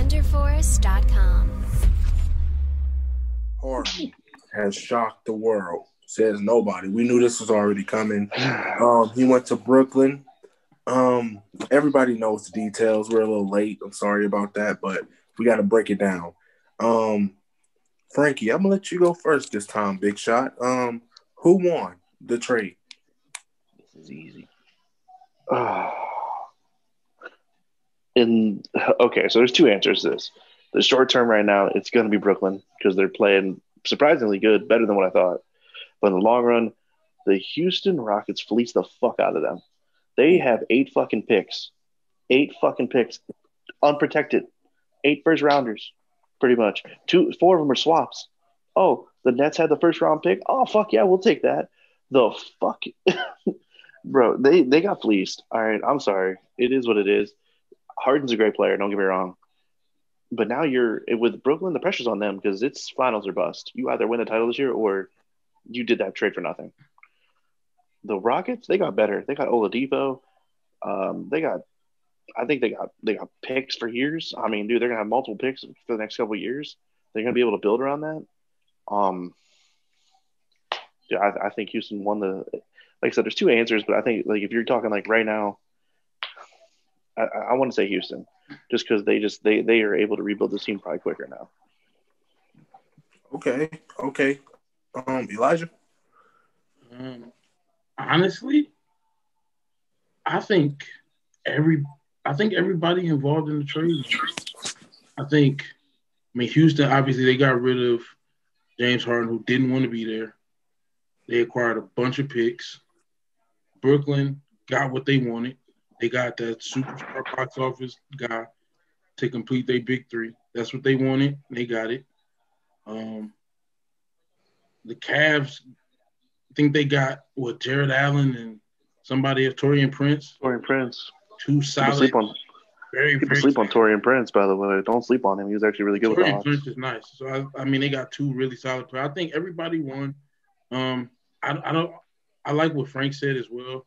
WonderForest.com. Harden has shocked the world, says nobody. We knew this was already coming. He went to Brooklyn. Everybody knows the details. We're a little late. I'm sorry about that, but we got to break it down. Frankie, I'm going to let you go first this time, Big Shot. Who won the trade? This is easy. Okay, so there's two answers to this. The short term right now, it's going to be Brooklyn because they're playing surprisingly good, better than what I thought. But in the long run, the Houston Rockets fleece the fuck out of them. They have 8 fucking picks. 8 fucking picks. Unprotected. 8 first rounders, pretty much. 4 of them are swaps. Oh, the Nets had the first round pick? Oh, fuck yeah, we'll take that. The fuck? Bro, they got fleeced. All right, I'm sorry. It is what it is. Harden's a great player, don't get me wrong. But now with Brooklyn, the pressure's on them because it's finals or bust. You either win the title this year or you did that trade for nothing. The Rockets, they got better. They got Oladipo. I think they got picks for years. I mean, dude, they're gonna have multiple picks for the next couple of years. They're gonna be able to build around that. Yeah, I think Houston won the. Like I said, there's 2 answers, but I think like if you're talking like right now, I want to say Houston, just because they are able to rebuild this team probably quicker now. Okay. Elijah. Honestly, I think everybody involved in the trade. Houston, obviously they got rid of James Harden, who didn't want to be there. They acquired a bunch of picks. Brooklyn got what they wanted. They got that superstar box office guy to complete their big 3. That's what they wanted. They got it. The Cavs, I think they got Jared Allen and somebody else, Taurean Prince. 2 solid. People sleep on Taurean Prince, by the way. Don't sleep on him. He was actually really good with the Hawks. Taurean Prince is nice. So they got 2 really solid players. I think everybody won. I like what Frank said as well.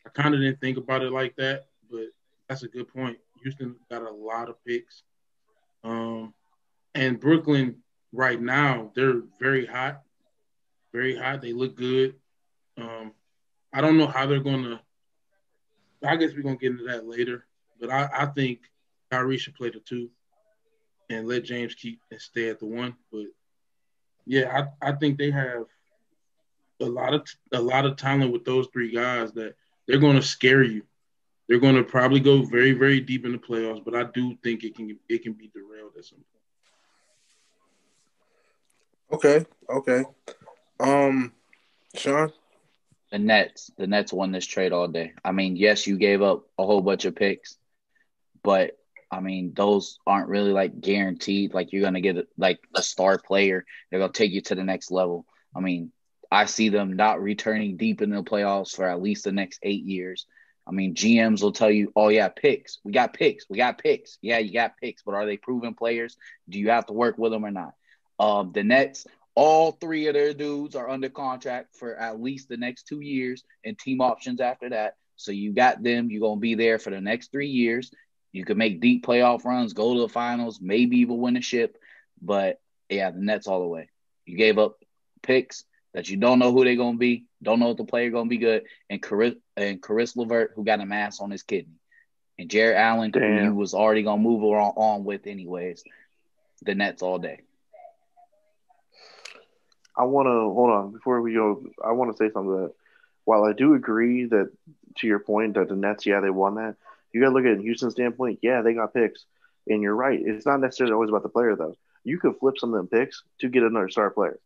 I kind of didn't think about it like that, but that's a good point. Houston got a lot of picks. And Brooklyn right now, they're very hot. Very hot. They look good. I don't know how they're going to – I guess we're going to get into that later. But I think Kyrie should play the 2 and let James keep and stay at the 1. But, yeah, I think they have a lot of talent with those 3 guys that they're going to scare you. They're going to probably go very, very deep in the playoffs, but I do think it can be derailed at some point. Okay. Sean? The Nets won this trade all day. I mean, yes, you gave up a whole bunch of picks, but I mean, those aren't really like guaranteed. Like you're going to get like a star player. They're going to take you to the next level. I mean, I see them not returning deep in the playoffs for at least the next 8 years. I mean, GMs will tell you, oh, yeah, picks. We got picks. Yeah, you got picks, but are they proven players? Do you have to work with them or not? The Nets, all 3 of their dudes are under contract for at least the next 2 years and team options after that. So you got them. You're going to be there for the next 3 years. You can make deep playoff runs, go to the finals, maybe even win a ship. But, yeah, the Nets all the way. You gave up picks that you don't know who they're going to be, don't know if the player going to be good, and Caris LeVert, who got a mass on his kidney, and Jared Allen, who he was already going to move on with anyways. The Nets all day. I want to – hold on. Before we go, I want to say something that while I do agree that, to your point, that the Nets, yeah, they won that, you got to look at it in Houston's standpoint. Yeah, they got picks. And you're right. It's not necessarily always about the player, though. You could flip some of them picks to get another star player.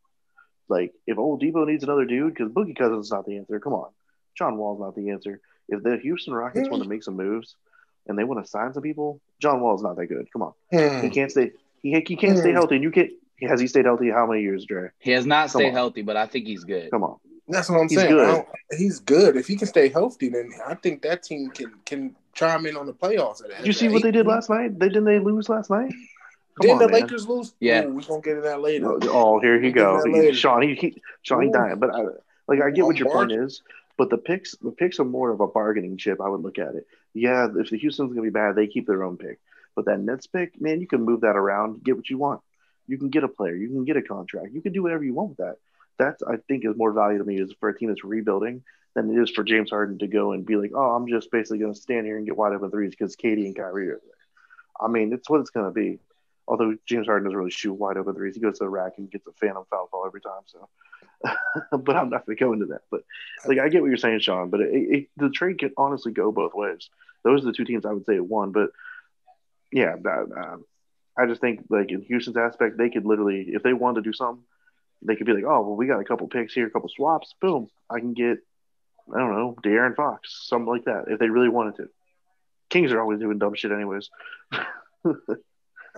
Like, if Oladipo needs another dude, because Boogie Cousins is not the answer. Come on. John Wall's not the answer. If the Houston Rockets want to make some moves and they want to sign some people, John Wall's not that good. Come on. He can't stay he can't stay healthy. And you can't – has he stayed healthy how many years, Dre? He has not stayed healthy, but I think he's good. Come on. That's what I'm saying. Good. He's good. If he can stay healthy, then I think that team can chime in on the playoffs. Did you see what they did last night? Didn't they lose last night? Didn't the Lakers lose? Yeah. Ooh, we're going to get into that later. Oh, here he goes. Sean, he dying. But I get what your point is. But the picks are more of a bargaining chip. I would look at it. Yeah, if the Houston's going to be bad, they keep their own pick. But that Nets pick, man, you can move that around, get what you want. You can get a player, you can get a contract, you can do whatever you want with that. That's I think is more value to me is for a team that's rebuilding than it is for James Harden to go and be like, oh, I'm just basically going to stand here and get wide open threes because KD and Kyrie are there. I mean, it's what it's going to be. Although James Harden doesn't really shoot wide open threes, he goes to the rack and gets a phantom foul call every time. So, but I'm not going to go into that. But like, I get what you're saying, Sean. But the trade could honestly go both ways. Those are the two teams I would say it won. But yeah, I just think like in Houston's aspect, they could literally, if they wanted to do something, they could be like, oh, well, we got a couple picks here, a couple swaps. Boom, I can get, I don't know, De'Aaron Fox, something like that, if they really wanted to. Kings are always doing dumb shit, anyways.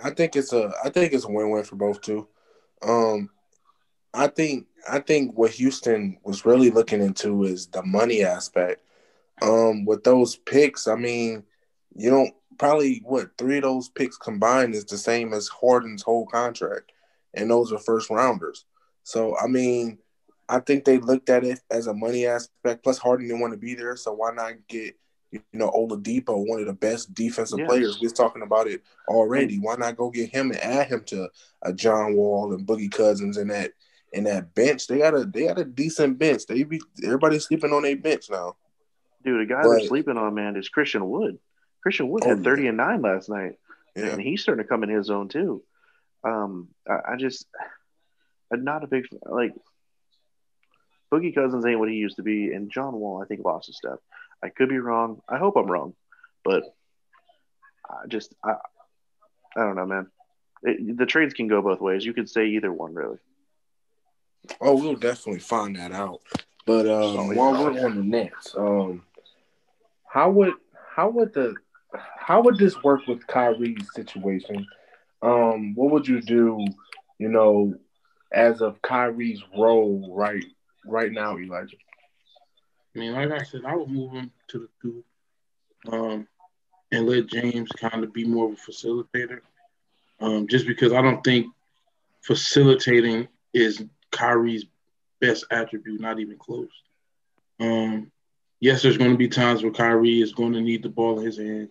I think it's a win-win for both too. I think what Houston was really looking into is the money aspect. With those picks, I mean, you don't probably three of those picks combined is the same as Harden's whole contract, and those are first rounders. So I mean, I think they looked at it as a money aspect. Plus, Harden didn't want to be there, so why not get Oladipo, one of the best defensive players? We was talking about it already. Why not go get him and add him to a John Wall and Boogie Cousins in that bench? They got a decent bench. Everybody's sleeping on their bench now. Dude, a guy they're sleeping on, man, is Christian Wood. Christian Wood had 30 and 9 last night, and he's starting to come in his zone too. I'm not a big like Boogie Cousins ain't what he used to be, and John Wall I think lost a step. I could be wrong. I hope I'm wrong, but I don't know, man. The trades can go both ways. You could say either one, really. Oh, we'll definitely find that out. But while we're on the Nets, how would this work with Kyrie's situation? What would you do, as of Kyrie's role right now, Elijah? I mean, like I said, I would move him to the 2, and let James kind of be more of a facilitator. Just because I don't think facilitating is Kyrie's best attribute, not even close. Yes, there's going to be times where Kyrie is going to need the ball in his hands,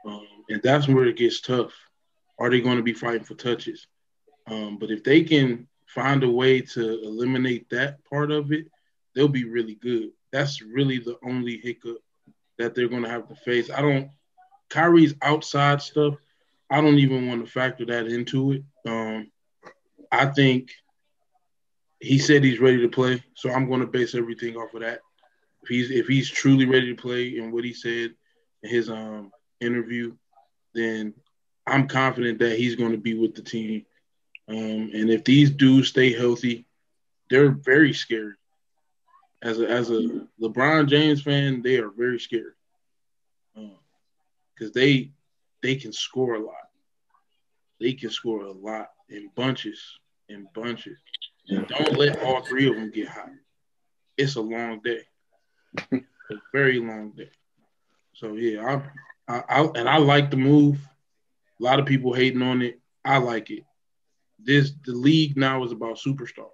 and that's where it gets tough. Are they going to be fighting for touches? But if they can find a way to eliminate that part of it, they'll be really good. That's really the only hiccup that they're going to have to face. Kyrie's outside stuff, I don't even want to factor that into it. I think he said he's ready to play, so I'm going to base everything off of that. If he's truly ready to play and what he said in his interview, then I'm confident that he's going to be with the team. And if these dudes stay healthy, they're very scary. As a LeBron James fan, they are very scary because they can score a lot. They can score a lot in bunches. And don't let all three of them get hot. It's a long day, a very long day. So yeah, I like the move. A lot of people hating on it. I like it. The league now is about superstars.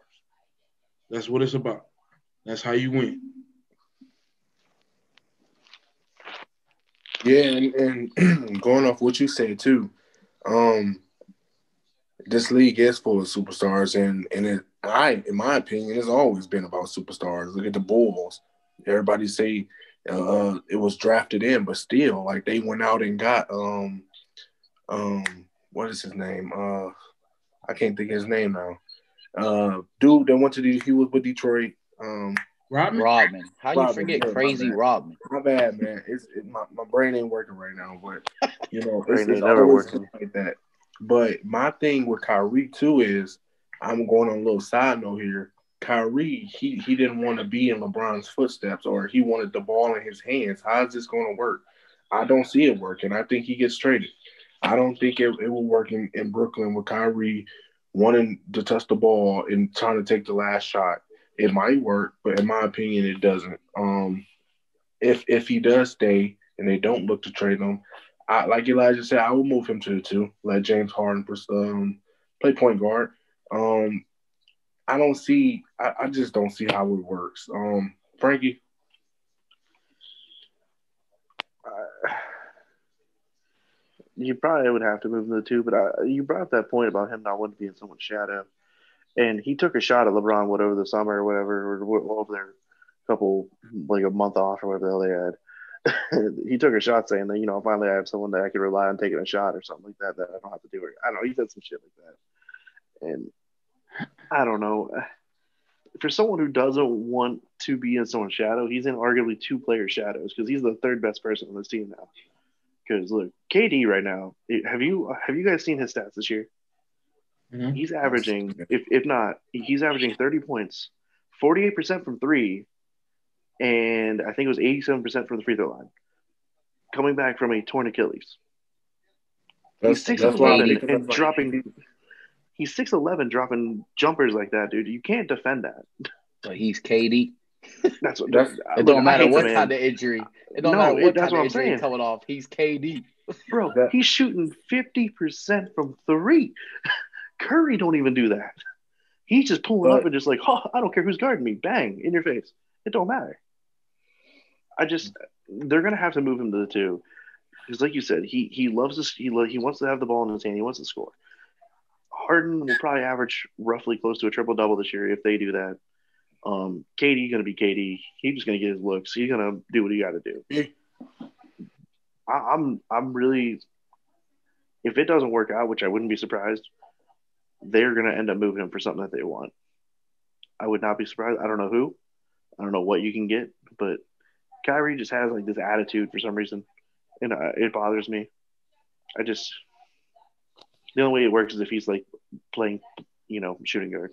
That's what it's about. That's how you win. Yeah, and going off what you said too, this league is full of superstars, and in my opinion, it's always been about superstars. Look at the Bulls. Everybody say it was drafted in, but still, like they went out and got what is his name? I can't think of his name now. Dude that went to he was with Detroit. Rodman. How you forget Crazy Rodman? My bad, man. My brain ain't working right now, but it's never working like that. But my thing with Kyrie too is, I'm going on a little side note here. Kyrie, he didn't want to be in LeBron's footsteps, or he wanted the ball in his hands. How is this going to work? I don't see it working. I think he gets traded. I don't think it will work in Brooklyn with Kyrie wanting to touch the ball and trying to take the last shot. It might work, but in my opinion, it doesn't. If he does stay and they don't look to trade him, like Elijah said, I will move him to the 2. Let James Harden play point guard. I just don't see how it works. Frankie? You probably would have to move him to the two, but you brought up that point about him not wanting to be in someone's shadow. And he took a shot at LeBron, over the summer or whatever, or over their couple, like a month off or whatever the hell they had. He took a shot saying that, finally I have someone that I could rely on taking a shot or something like that, that I don't have to do it. I don't know. He said some shit like that. And I don't know. For someone who doesn't want to be in someone's shadow, he's in arguably two player shadows because he's the third best person on this team now. Because look, KD right now, have you guys seen his stats this year? Mhm. He's averaging, if not, he's averaging 30 points, 48% from three, and I think it was 87% from the free throw line. Coming back from a torn Achilles. He's That's why I'm 6'11" thinking and that's dropping. He's 6'11" dropping jumpers like that, dude. You can't defend that. But he's KD. That's what. That's- It Look, don't I matter hate what the man. kind of injury. It don't No, matter what that's kind what of I'm injury saying. coming off. He's KD. Bro, That- he's shooting 50% from three. Curry don't even do that. He's just pulling up and just like, oh, I don't care who's guarding me. Bang, in your face. It don't matter. They're gonna have to move him to the two because, like you said, he loves this. He wants to have the ball in his hand. He wants to score. Harden will probably average roughly close to a triple double this year if they do that. KD gonna be KD. He's just gonna get his looks. He's gonna do what he got to do. Yeah. I'm really, if it doesn't work out, which I wouldn't be surprised, they're gonna end up moving him for something that they want. I would not be surprised. I don't know who. I don't know what you can get, but Kyrie just has like this attitude for some reason, and it bothers me. The only way it works is if he's like playing, shooting guard.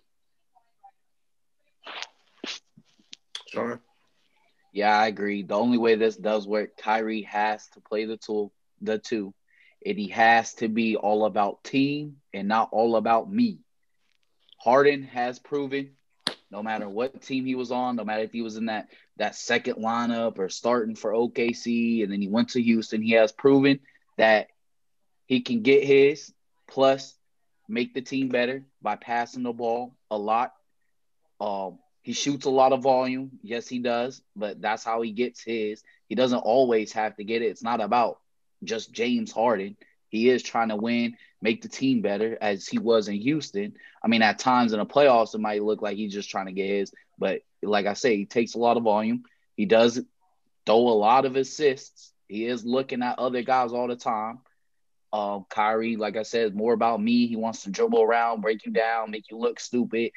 Sean? Yeah, I agree. The only way this does work, Kyrie has to play the two, and he has to be all about team and not all about me. Harden has proven, no matter what team he was on, no matter if he was in that second lineup or starting for OKC, and then he went to Houston, he has proven that he can get his, plus make the team better by passing the ball a lot. He shoots a lot of volume. Yes, he does, but that's how he gets his. He doesn't always have to get it. It's not about just James Harden. He is trying to win, make the team better, as he was in Houston. I mean, at times in the playoffs, it might look like he's just trying to get his. But like I say, he takes a lot of volume. He does throw a lot of assists. He is looking at other guys all the time. Kyrie, like I said, is more about me. He wants to dribble around, break you down, make you look stupid.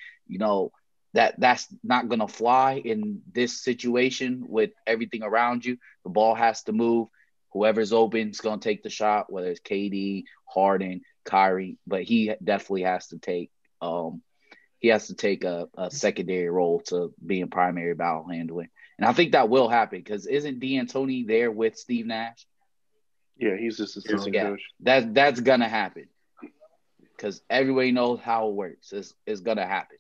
That's not going to fly in this situation with everything around you. The ball has to move. Whoever's open is going to take the shot, whether it's KD, Harden, Kyrie, but he definitely has to take a secondary role to being primary ball handling. And I think that will happen because isn't D'Antoni there with Steve Nash? Yeah, he's just assistant Yeah, coach. that's going to happen because everybody knows how it works. It's going to happen.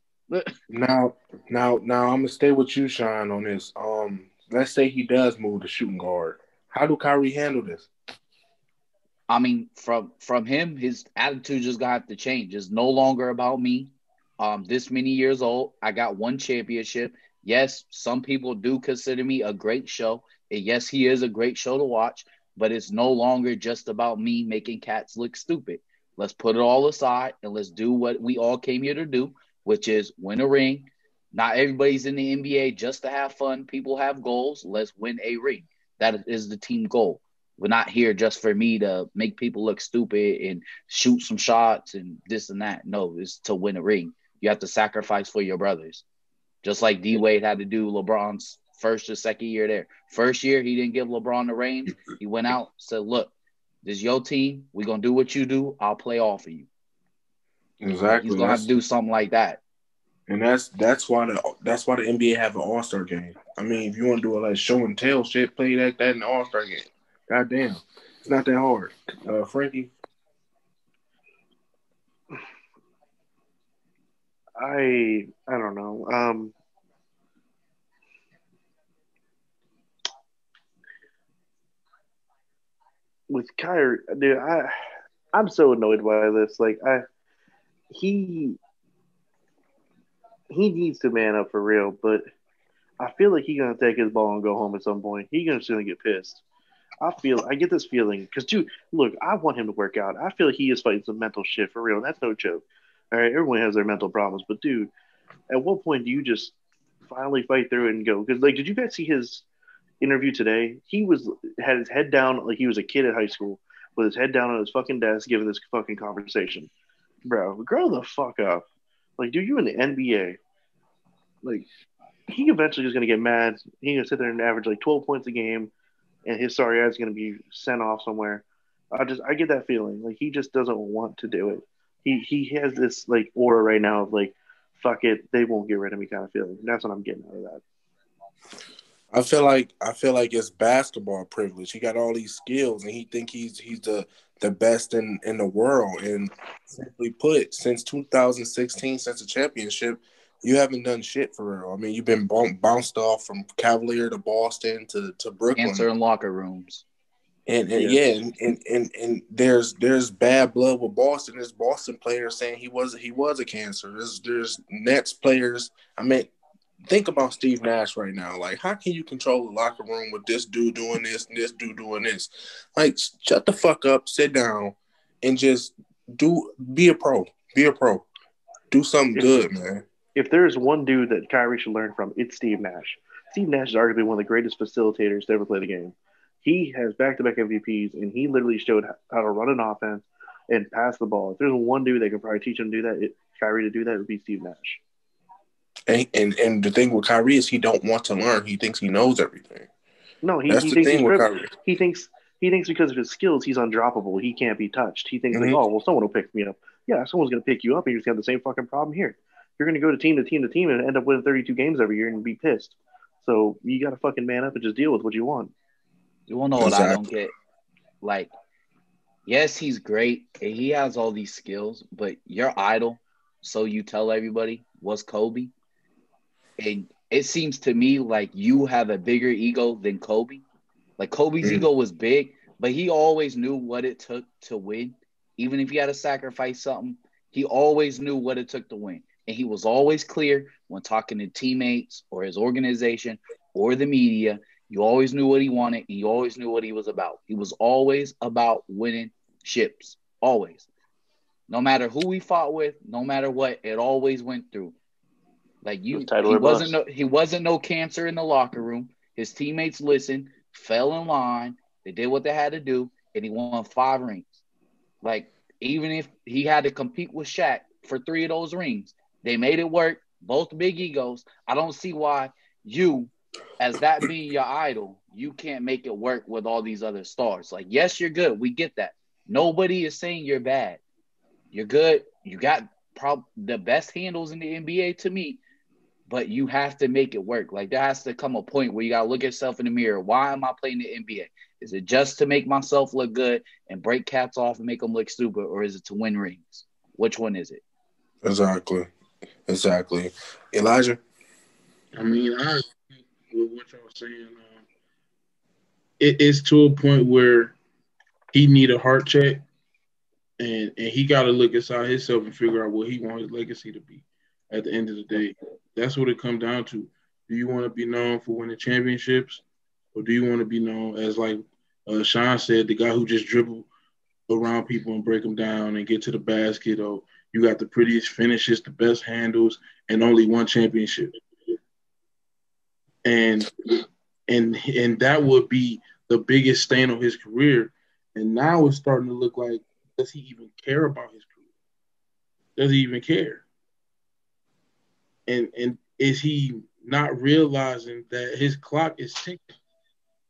Now, I'm gonna stay with you, Sean, on this. Let's say he does move to shooting guard. How do Kyrie handle this? I mean, from him, his attitude just gonna have to change. It's no longer about me. This many years old, I got one championship. Yes, some people do consider me a great show, and yes, he is a great show to watch. But it's no longer just about me making cats look stupid. Let's put it all aside and let's do what we all came here to do, which is win a ring. Not everybody's in the NBA just to have fun. People have goals. Let's win a ring. That is the team goal. We're not here just for me to make people look stupid and shoot some shots and this and that. No, it's to win a ring. You have to sacrifice for your brothers. Just like D-Wade had to do LeBron's first or second year there. First year, he didn't give LeBron the reins. He went out, said, look, this is your team. We're going to do what you do. I'll play off of you. Exactly. He's going to have to do something like that. And that's why the NBA have an All-Star game. I mean, if you want to do it like show and tell shit, play that in the All-Star game. God damn. It's not that hard. Frankie? I don't know. With Kyrie, dude, I'm so annoyed by this. Like, he needs to man up for real, but I feel like he's gonna take his ball and go home at some point. He's gonna get pissed. I get this feeling because, dude, look, I want him to work out. I feel like he is fighting some mental shit for real. That's no joke. All right, everyone has their mental problems, but dude, at what point do you just finally fight through it and go? Because, like, did you guys see his interview today? He had his head down like he was a kid at high school with his head down on his fucking desk giving this fucking conversation. Bro, grow the fuck up. Like, dude, you in the NBA. Like, he eventually is going to get mad. He's going to sit there and average like 12 points a game, and his sorry ass is going to be sent off somewhere. I get that feeling. Like, he just doesn't want to do it. He has this like aura right now of like, fuck it, they won't get rid of me kind of feeling. That's what I'm getting out of that. I feel like it's basketball privilege. He got all these skills, and he think he's the best in the world. And simply put, since 2016, since the championship, you haven't done shit for real. I mean, you've been bounced off from Cavalier to Boston to Brooklyn. Answer in locker rooms. And there's bad blood with Boston. There's Boston players saying he was a cancer. There's Nets players. I mean, think about Steve Nash right now. Like, how can you control the locker room with this dude doing this and this dude doing this? Like, shut the fuck up, sit down, and just be a pro. Be a pro. Do something good, man. If there's one dude that Kyrie should learn from, it's Steve Nash. Steve Nash is arguably one of the greatest facilitators to ever play the game. He has back-to-back MVPs, and he literally showed how to run an offense and pass the ball. If there's one dude that can probably teach him to do that, Kyrie to do that, it would be Steve Nash. And the thing with Kyrie is he don't want to learn. He thinks he knows everything. No, he thinks he's Kyrie. He thinks because of his skills, he's undroppable. He can't be touched. He thinks like, oh, well, someone will pick me up. Yeah, someone's going to pick you up, and you're going to have the same fucking problem here. You're going to go to team to team to team and end up winning 32 games every year and be pissed. So you got to fucking man up and just deal with what you want. You want to know what I don't get? Like, yes, he's great and he has all these skills, but your idol, so you tell everybody, was Kobe. And it seems to me like you have a bigger ego than Kobe. Like, Kobe's ego was big, but he always knew what it took to win. Even if he had to sacrifice something, he always knew what it took to win. And he was always clear when talking to teammates or his organization or the media. You always knew what he wanted, and you always knew what he was about. He was always about winning ships, always. No matter who he fought with, no matter what, it always went through. Like, he wasn't no cancer in the locker room. His teammates listened, fell in line, they did what they had to do, and he won 5 rings. Like, even if he had to compete with Shaq for 3 of those rings, they made it work. Both big egos. I don't see why you, as that being your idol, you can't make it work with all these other stars. Like, yes, you're good. We get that. Nobody is saying you're bad. You're good. You got the best handles in the NBA to me, but you have to make it work. Like, there has to come a point where you got to look yourself in the mirror. Why am I playing the NBA? Is it just to make myself look good and break cats off and make them look stupid, or is it to win rings? Which one is it? Exactly. Elijah? I mean, I agree with what y'all saying. It is to a point where he need a heart check, and he got to look inside himself and figure out what he wants his legacy to be. At the end of the day, that's what it comes down to. Do you want to be known for winning championships, or do you want to be known as, like Sean said, the guy who just dribble around people and break them down and get to the basket, or you got the prettiest finishes, the best handles, and only one championship? And that would be the biggest stain on his career. And now it's starting to look like, does he even care about his career? Does he even care? And is he not realizing that his clock is ticking?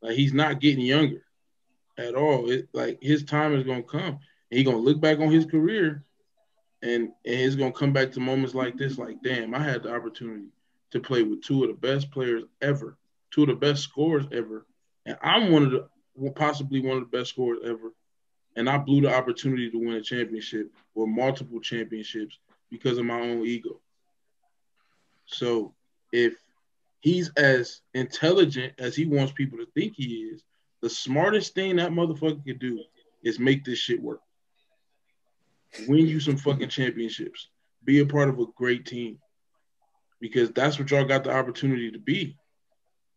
Like, he's not getting younger at all. Like, his time is going to come. And he's going to look back on his career, and he's going to come back to moments like this, like, damn, I had the opportunity to play with 2 of the best players ever, 2 of the best scorers ever. And I'm possibly one of the best scorers ever. And I blew the opportunity to win a championship or multiple championships because of my own ego. So if he's as intelligent as he wants people to think he is, the smartest thing that motherfucker could do is make this shit work. Win you some fucking championships. Be a part of a great team. Because that's what y'all got the opportunity to be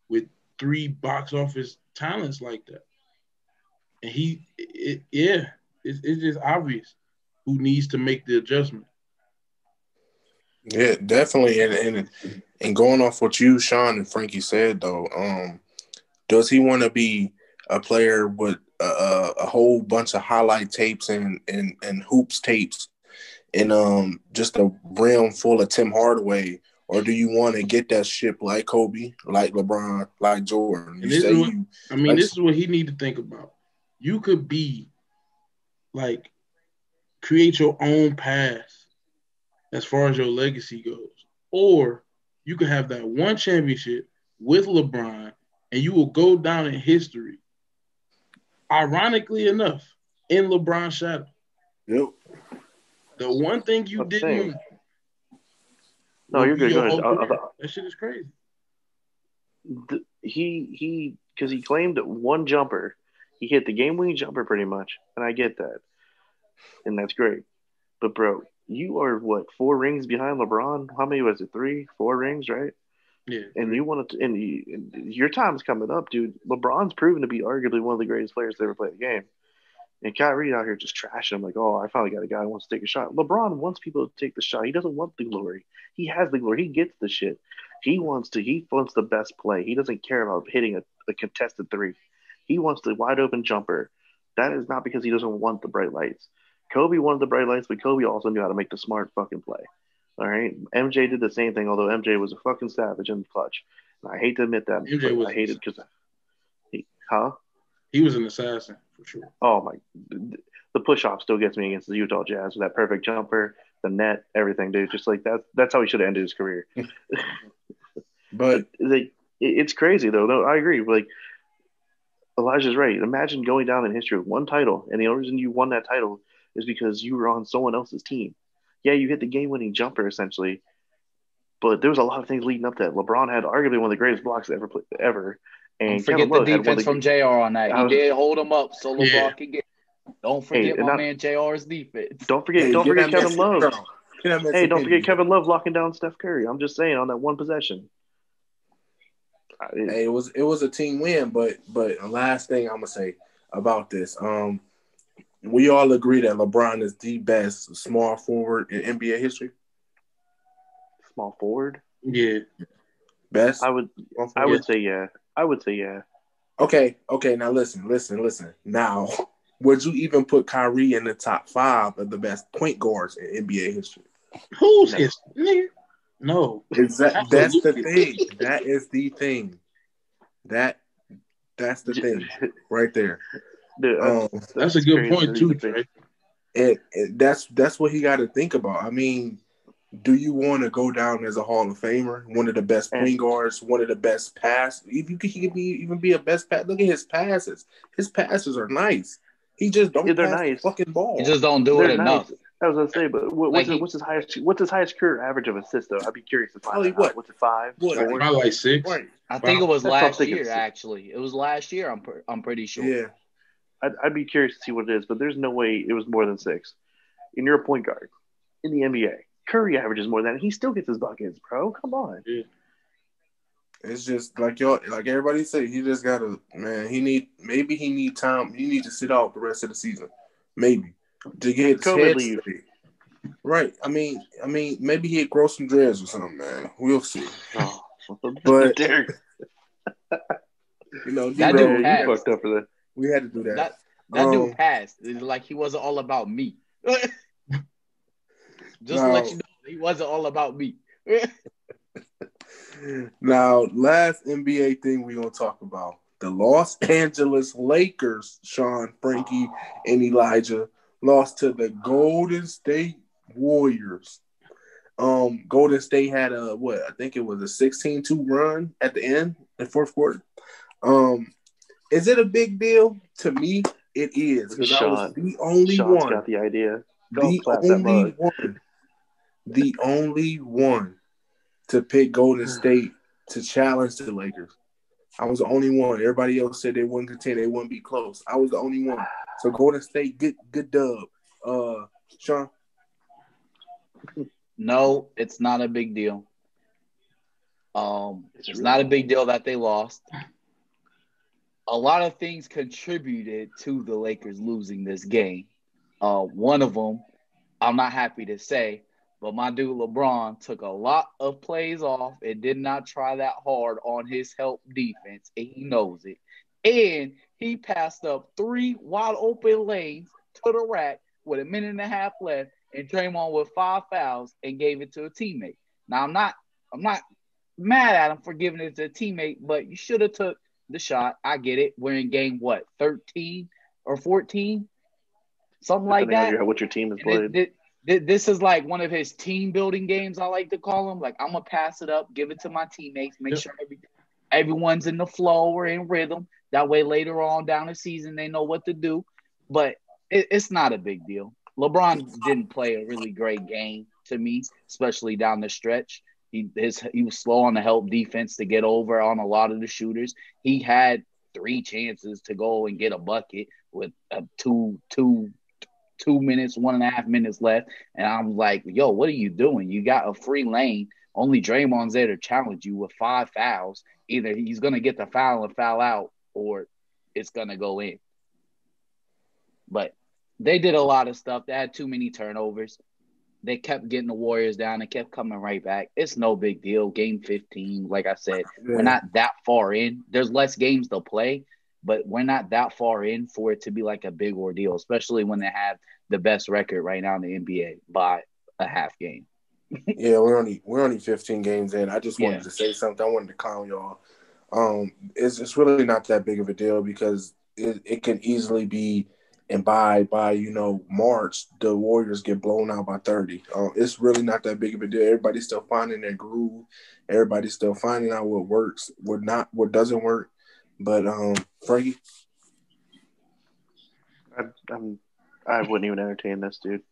with 3 box office talents like that. And it's just obvious who needs to make the adjustment. Yeah, definitely. And going off what you, Sean, and Frankie said though, does he want to be a player with a whole bunch of highlight tapes and hoops tapes and just a realm full of Tim Hardaway, or do you want to get that ship like Kobe, like LeBron, like Jordan? This is what he need to think about. You could be like create your own path as far as your legacy goes, or you could have that one championship with LeBron, and you will go down in history. Ironically enough, in LeBron's shadow. Yep. The one thing you didn't. No, you're good. Go ahead. That shit is crazy. Because he claimed one jumper. He hit the game-winning jumper pretty much, and I get that, and that's great. But bro, you are what, 4 rings behind LeBron? How many was it? 3, 4 rings, right? Yeah. And you want to, and your time's coming up, dude. LeBron's proven to be arguably one of the greatest players to ever play the game. And Kyrie out here just trashing him like, oh, I finally got a guy who wants to take a shot. LeBron wants people to take the shot. He doesn't want the glory. He has the glory. He gets the shit. He wants the best play. He doesn't care about hitting a contested 3. He wants the wide open jumper. That is not because he doesn't want the bright lights. Kobe wanted the bright lights, but Kobe also knew how to make the smart fucking play. All right? MJ did the same thing, although MJ was a fucking savage in the clutch. And I hate to admit that. I hate it because he was an assassin for sure. Oh my, the push-off still gets me against the Utah Jazz with that perfect jumper, the net, everything, dude. Just like that's how he should have ended his career. But it's crazy though. No, I agree. Like Elijah's right. Imagine going down in history with one title, and the only reason you won that title is because you were on someone else's team. Yeah, you hit the game-winning jumper essentially, but there was a lot of things leading up to that. LeBron had arguably one of the greatest blocks ever. And don't forget the defense from JR on that. He did hold him up so LeBron could get. Don't forget man JR's defense. Don't forget Kevin Love. Hey, don't forget Kevin Love locking down Steph Curry. I'm just saying on that one possession. Hey, it was a team win, but the last thing I'm gonna say about this, we all agree that LeBron is the best small forward in NBA history. Small forward? Yeah. Best? I would say yeah. I would say yeah. Okay. Now listen. Now, would you even put Kyrie in the top 5 of the best point guards in NBA history? Who's his nigga? No. That's the thing. That is the thing. That's the thing right there. Dude, that's a good point too, Trey. That's what he got to think about. I mean, do you want to go down as a Hall of Famer, one of the best point guards, one of the best pass? If he could even be a best pass, look at his passes. His passes are nice. He just don't pass the fucking ball. He just don't do it enough. I was gonna say, but what's his highest career average of assists though? I'd be curious to find out. What's it, 5? Probably like 6. Right. I think it was last year. Actually, it was last year. I'm pretty sure. Yeah. I'd be curious to see what it is, but there's no way it was more than 6. And you're a point guard in the NBA. Curry averages more than that. He still gets his buckets, bro. Come on. Yeah. It's just like everybody say, he just gotta, man. He need time. He need to sit out the rest of the season, maybe to get his head straight. Right. I mean, maybe he'd grow some dreads or something, man. We'll see. Oh. But Derek. That dude passed. Fucked up for that. We had to do that. That dude passed. It's like he wasn't all about me. Just to let you know, he wasn't all about me. Now, last NBA thing we're going to talk about. The Los Angeles Lakers, Sean, Frankie, and Elijah, lost to the Golden State Warriors. Golden State had I think it was a 16-2 run at the end, in the fourth quarter. Is it a big deal? To me, it is. Because I was the only Sean's one. got the idea. The only one to pick Golden State to challenge the Lakers. I was the only one. Everybody else said they wouldn't contend, they wouldn't be close. I was the only one. So Golden State, good dub. Sean? No, it's not a big deal. It's not a big deal that they lost. a lot of things contributed to the Lakers losing this game. One of them, I'm not happy to say, but my dude LeBron took a lot of plays off and did not try that hard on his help defense, and he knows it. And he passed up 3 wide open lanes to the rack with a minute and a half left, and Draymond with 5 fouls and gave it to a teammate. Now I'm not mad at him for giving it to a teammate, but you should have took the shot. I get it. We're in game 13 or 14, something like Depending on that. what your team has played. This is like one of his team building games, I like to call them. Like, I'm gonna pass it up, give it to my teammates, make sure everyone's in the flow or in rhythm. That way, later on down the season, they know what to do. But it's not a big deal. LeBron didn't play a really great game to me, especially down the stretch. He was slow on the help defense to get over on a lot of the shooters. He had 3 chances to go and get a bucket with 2 minutes, 1.5 minutes left. And I'm like, yo, what are you doing? You got a free lane. Only Draymond's there to challenge you with 5 fouls. Either he's going to get the foul and foul out, or it's going to go in. But they did a lot of stuff. They had too many turnovers. They kept getting the Warriors down. They kept coming right back. It's no big deal. Game 15, like I said, we're not that far in. There's less games to play, but we're not that far in for it to be like a big ordeal, especially when they have the best record right now in the NBA by a half game. Yeah, we're only 15 games in. I just wanted to say something. I wanted to clown y'all. It's really not that big of a deal because it can easily be, and by March the Warriors get blown out by 30. It's really not that big of a deal. Everybody's still finding their groove. Everybody's still finding out what works, what doesn't work. But Frankie, I wouldn't even entertain this, dude.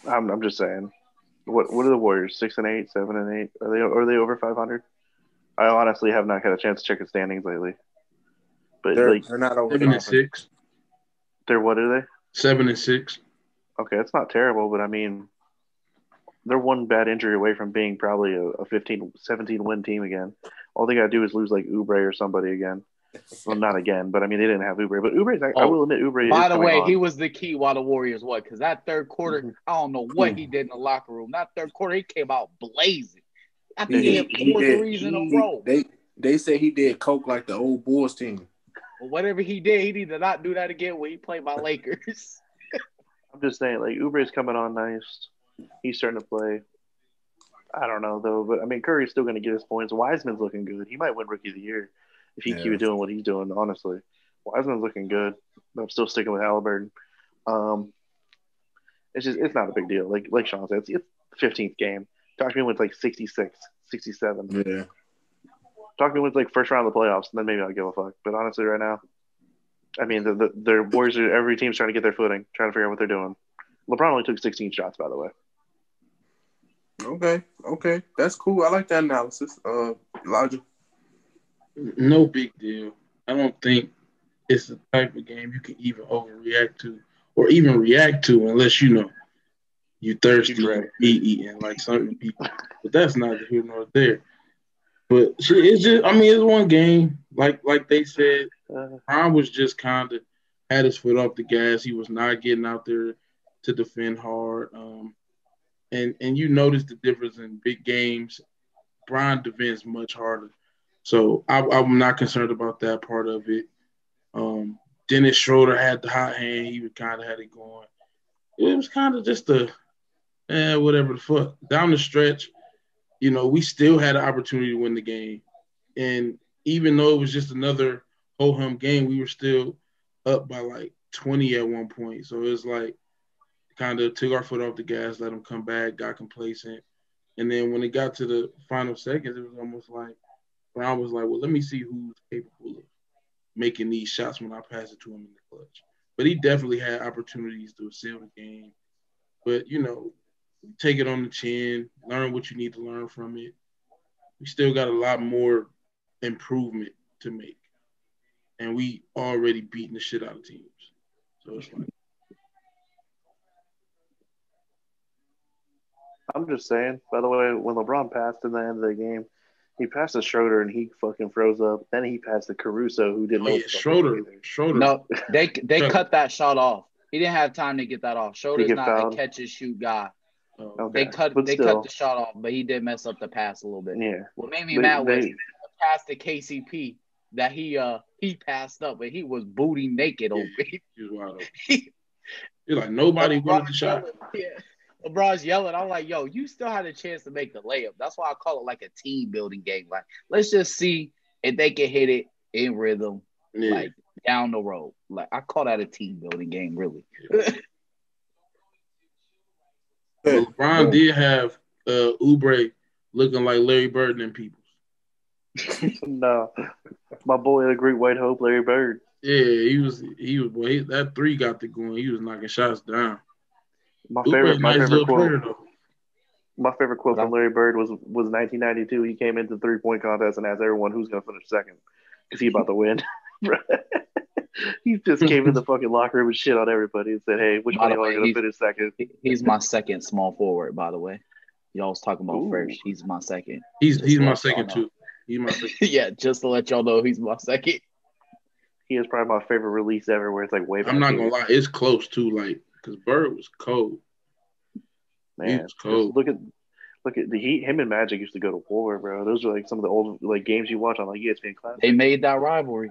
I'm just saying. What are the Warriors? 6-8, 7-8? Are they over 500? I honestly have not had a chance to check the standings lately. But they're not over 7-6. They're what are they? 7-6. Okay, it's not terrible, but I mean, they're one bad injury away from being probably a 15, 17 win team again. All they got to do is lose like Oubre or somebody again. Well, not again, but I mean, they didn't have Oubre. But Oubre, I will admit, Oubre. By the way, he was the key while the Warriors won, because that third quarter, I don't know what he did in the locker room. That third quarter, he came out blazing. I think he had 4 threes in a row. They say he did coke like the old Bulls team. Well, whatever he did, he need to not do that again when he played by Lakers. I'm just saying, like, Oubre's coming on nice. He's starting to play. I don't know, though. But, I mean, Curry's still going to get his points. Wiseman's looking good. He might win Rookie of the Year if he keeps doing what he's doing, honestly. Wiseman's looking good. I'm still sticking with Halliburton. It's not a big deal. Like Sean said, it's the 15th game. Talk to me when it's like 66, 67. Yeah. Talk to me when it's like first round of the playoffs, and then maybe I'll give a fuck. But honestly, right now, I mean, the Warriors are every team's trying to get their footing, trying to figure out what they're doing. LeBron only took 16 shots, by the way. Okay, that's cool. I like that analysis. Elijah. No big deal. I don't think it's the type of game you can even overreact to or even react to unless you thirsty, eating like certain people. But that's neither here nor there. But it's just, I mean, it's one game. Like they said, Brown was just kind of had his foot off the gas. He was not getting out there to defend hard. And you notice the difference in big games. Brown defends much harder. So I'm not concerned about that part of it. Dennis Schroeder had the hot hand. He kind of had it going. It was kind of just whatever the fuck. Down the stretch, we still had an opportunity to win the game. And even though it was just another ho-hum game, we were still up by like 20 at one point. So it was like kind of took our foot off the gas, let them come back, got complacent. And then when it got to the final seconds, it was almost like Brown was like, well, let me see who's capable of making these shots when I pass it to him in the clutch. But he definitely had opportunities to seal the game. But, take it on the chin, learn what you need to learn from it. We still got a lot more improvement to make. And we already beating the shit out of teams. So it's like. I'm just saying, by the way, when LeBron passed in the end of the game, He passed to Schroeder and he fucking froze up. Then he passed to Caruso, who didn't know. Yeah, Schroeder. No, they Schroeder. cut that shot off. He didn't have time to get that off. Schroeder's get not fouled? a catch and shoot guy. Okay. They cut But the still. shot off, but he did mess up the pass a little bit. Yeah. What made me They- mad was they- the pass to KCP that he passed up, and he was booty naked over. He was wild open. You're like, nobody wanted the shot. LeBron's yelling. I'm like, yo, you still had a chance to make the layup. That's why I call it like a team building game. Like, let's just see if they can hit it in rhythm, Yeah. like down the road. Like, I call that a team building game, really. But LeBron did have Oubre looking like Larry Bird and people. No. My boy, the Great White Hope, Larry Bird. Yeah, he was boy, that three got the going. He was knocking shots down. My Oubre, favorite nice little quote. player though. My favorite quote from Larry Bird was 1992. He came into the 3-point contest and asked everyone who's going to finish second because he about to win. He just came in the fucking locker room and shit on everybody and said, "Hey, which By one the of y'all way, going to finish second?" He's my second small forward, by the way. Y'all was talking about Ooh. first. He's my second. He's Just my let y'all second know. too. He's my second. Yeah, just to let y'all know, he's my second. He is probably my favorite release ever, where it's like way back. I'm not here. gonna lie, it's close too, like because Bird was cold. Man, He was cold. just look at the Heat. Him and Magic used to go to war, bro. Those are like some of the old like games you watch on like ESPN Classic. They made that rivalry.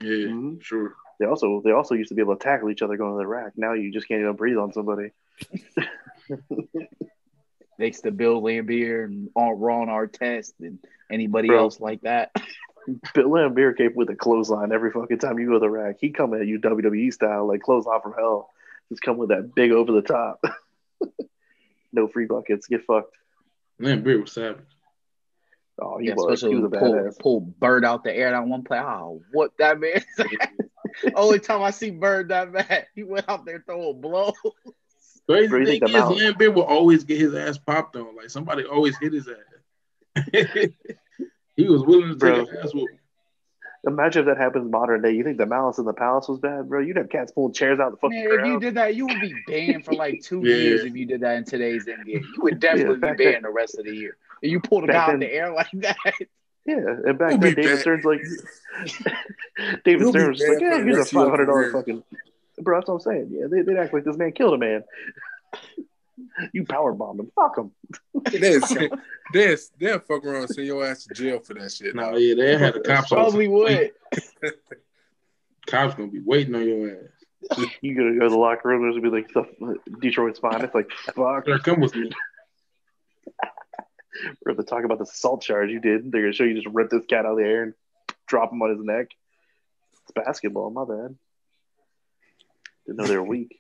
Yeah, Mhm. sure. They also used to be able to tackle each other going to the rack. Now you just can't even breathe on somebody. Thanks to Bill Lambier and Ron Artest and anybody Bro. else like that. Bill Laimbeer came with a clothesline every fucking time you go to the rack. He come at you WWE style, like clothesline from hell. Just come with that big over the top. No free buckets. Get fucked. Lambeer was savage. Oh, he Yeah, was. He especially was a when badass. pull Bird out the air that one play. Oh, what that man? Only time I see Bird that bad, he went out there throwing blows. Crazy Bro, you thing think the is, Mount- Lambeer will always get his ass popped on. Like somebody always hit his ass. He was willing to Bro. take an ass whooping. Imagine if that happens modern day. You think the Malice in the Palace was bad, bro? You'd have cats pulling chairs out the fucking Man, if you crowd. did that, you would be banned for like 2 Yeah. years if you did that in today's NBA. You would definitely be back banned then- the rest of the year. If you pulled a back guy out then- the air like that. Yeah, and back You'll then be David banned. Stern's like David You'll be Stern was just like, banned yeah, for the here's a rest of your $500 career. fucking bro. That's what I'm saying. Yeah, they'd act like this man killed a man. You power bombed him. Fuck him. They'll fuck around and send your ass to jail for that shit. No, Nah. yeah, they had the cops. Probably would. Cops gonna be waiting on your ass. You gotta go to the locker room. There's gonna be like the Detroit's finest. Like fuck. Sir, come with me. We're going to talk about the assault charge you did. They're gonna show you just rip this cat out of the air and drop him on his neck. It's basketball. My bad. Didn't know they were weak.